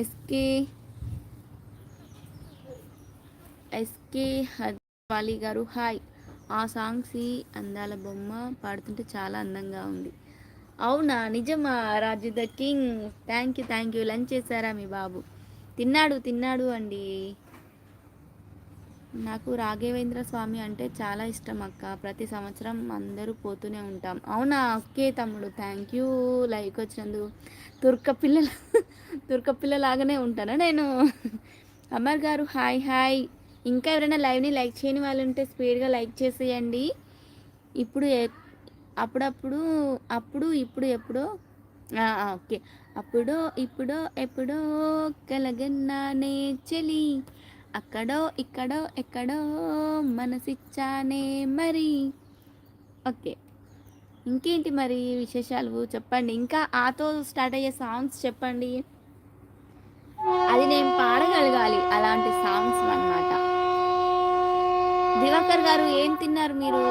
SK SK హద్వాలి గారు hi. ఆ songs ఈ అందాల బొమ్మ పాడుతుంటే చాలా అందంగా ఉంది. అవునా, నిజమా Raju the king? Thank you. Lunch చేశారా మీ బాబు? తిన్నాడు అండి. నాకు రాఘవేంద్ర స్వామి అంటే చాలా ఇష్టం అక్క. ప్రతి సంవత్సరం అందరూ పోతూనే ఉంటాం. అవునా, ఓకే తమ్ముడు, థ్యాంక్ యూ లైక్ వచ్చినందుకు. తుర్క పిల్లల తుర్క పిల్లలాగానే ఉంటానా నేను? అమర్ గారు హాయ్ హాయ్. ఇంకా ఎవరైనా లైవ్ని లైక్ చేయని వాళ్ళు ఉంటే స్పీడ్గా లైక్ చేసేయండి. ఇప్పుడు అప్పుడప్పుడు ఇప్పుడు ఎప్పుడో ఓకే. అప్పుడో ఇప్పుడో ఎప్పుడో కలగన్నానే చెలి, అక్కడో ఇక్కడో ఎక్కడో మనసిచ్చానే మరి. ఓకే, ఇంకేంటి మరి విశేషాలు చెప్పండి. ఇంకా ఆతో స్టార్ట్ అయ్యే సాంగ్స్ చెప్పండి. అది నేను పాడగలగాలి, అలాంటి సాంగ్స్ అన్నమాట. దివాకర్ గారు ఏం తిన్నారు మీరు?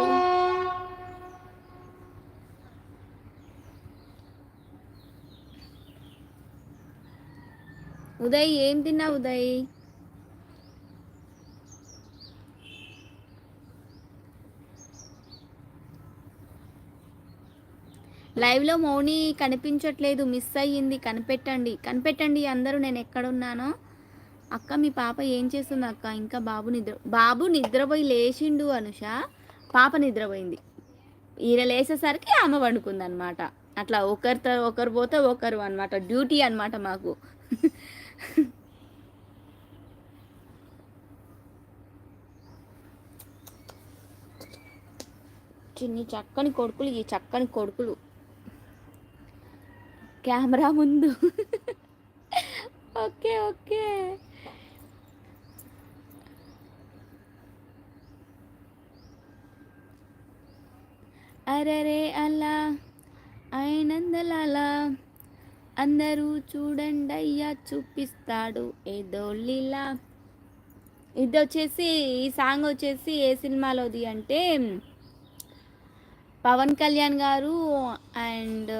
ఉదయ్ ఏం తిన్నావు ఉదయ్? లైవ్లో మౌని కనిపించట్లేదు, మిస్ అయ్యింది. కనిపెట్టండి అందరూ నేను ఎక్కడున్నానో. అక్క మీ పాప ఏం చేస్తుంది అక్క? ఇంకా బాబు నిద్రపోయి లేచిండు అనుష. పాప నిద్రపోయింది. ఈయన లేచేసరికి ఆమె వండుకుంది అనమాట. అట్లా ఒకరు పోతే ఒకరు అనమాట, డ్యూటీ అనమాట మాకు. చిన్ని చక్కని కొడుకులు కెమెరా ముందు. Okay okay. అరరే అలా అయినందలాలా అందరూ చూడండి అయ్యా చూపిస్తాడు ఏదో లీలా. ఇది వచ్చేసి ఈ సాంగ్ వచ్చేసి ఏ సినిమాలోది అంటే పవన్ కళ్యాణ్ గారు అండ్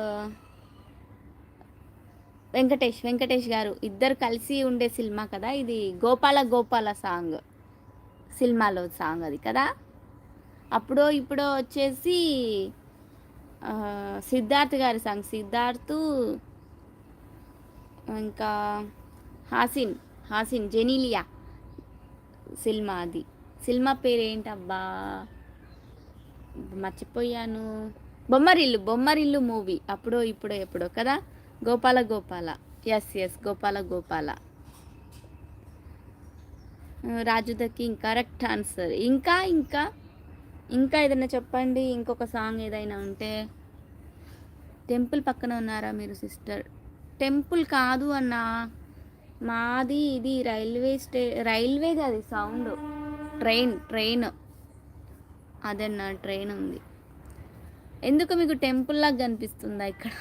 వెంకటేష్ గారు ఇద్దరు కలిసి ఉండే సినిమా కదా ఇది. గోపాల సాంగ్ సినిమాలో సాంగ్ అది కదా. అప్పుడో ఇప్పుడో వచ్చేసి సిద్ధార్థ్ గారి సాంగ్, సిద్ధార్థ్ ఇంకా హాసిన్ జెనీలియా సినిమా. అది సినిమా పేరు ఏంటబ్బా, మర్చిపోయాను. బొమ్మరిల్లు మూవీ. అప్పుడో ఇప్పుడో ఎప్పుడో కదా. గోపాల ఎస్ Gopala. Raju the king correct answer. ఇంకా ఏదైనా చెప్పండి, ఇంకొక సాంగ్ ఏదైనా ఉంటే. టెంపుల్ పక్కన ఉన్నారా మీరు సిస్టర్? టెంపుల్ కాదు అన్న, మాది ఇది రైల్వేది అది సౌండ్. ట్రైన్ అదన్నా, ట్రైన్ ఉంది. ఎందుకు మీకు టెంపుల్ లాగా కనిపిస్తుందా ఇక్కడ?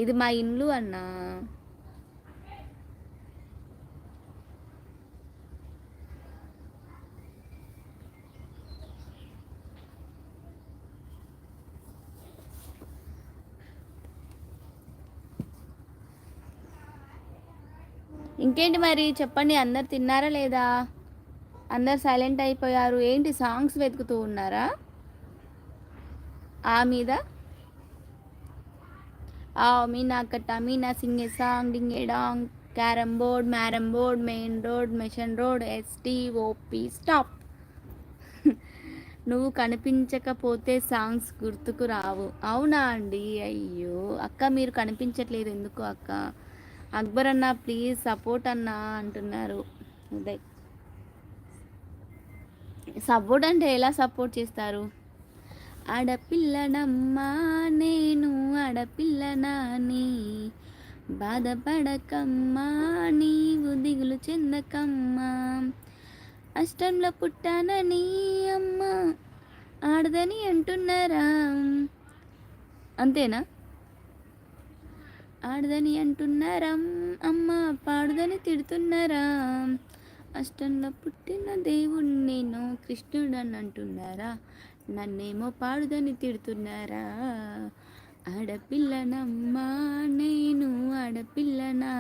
ఇది మా ఇల్లు అన్నా. ఇంకేంటి మరి చెప్పండి, అందరు తిన్నారా లేదా? అందరు సైలెంట్ అయిపోయారు ఏంటి? సాంగ్స్ వెతుకుతూ ఉన్నారా? ఆ మీద మీనా కట్ట Meena sing a song ding a dong carrom board మ్యారమ్ board main road mission road STOP stop. నువ్వు కనిపించకపోతే సాంగ్స్ గుర్తుకు రావు. అవునా అండి? అయ్యో అక్క మీరు కనిపించట్లేదు ఎందుకు అక్క? అక్బర్ అన్న ప్లీజ్ సపోర్ట్ అన్న అంటున్నారు. ఉదయ్ సపోర్ట్ అంటే ఎలా సపోర్ట్ చేస్తారు? ఆడపిల్లనమ్మా నేను ఆడపిల్లనాని, బాధపడకమ్మా నీవు దిగులు చెందకమ్మా, అష్టంలో పుట్టానని అమ్మ ఆడదని అంటున్నారా? అంతేనా? ఆడదని అంటున్నారా అమ్మ, పాడుదని తిడుతున్నారా, అష్టంలో పుట్టిన దేవుణ్ణి నేను కృష్ణుడు అని అంటున్నారా, నన్నేమో పాడుదని తిడుతున్నారా? ఆడపిల్లనమ్మా నేను ఆడపిల్లనా.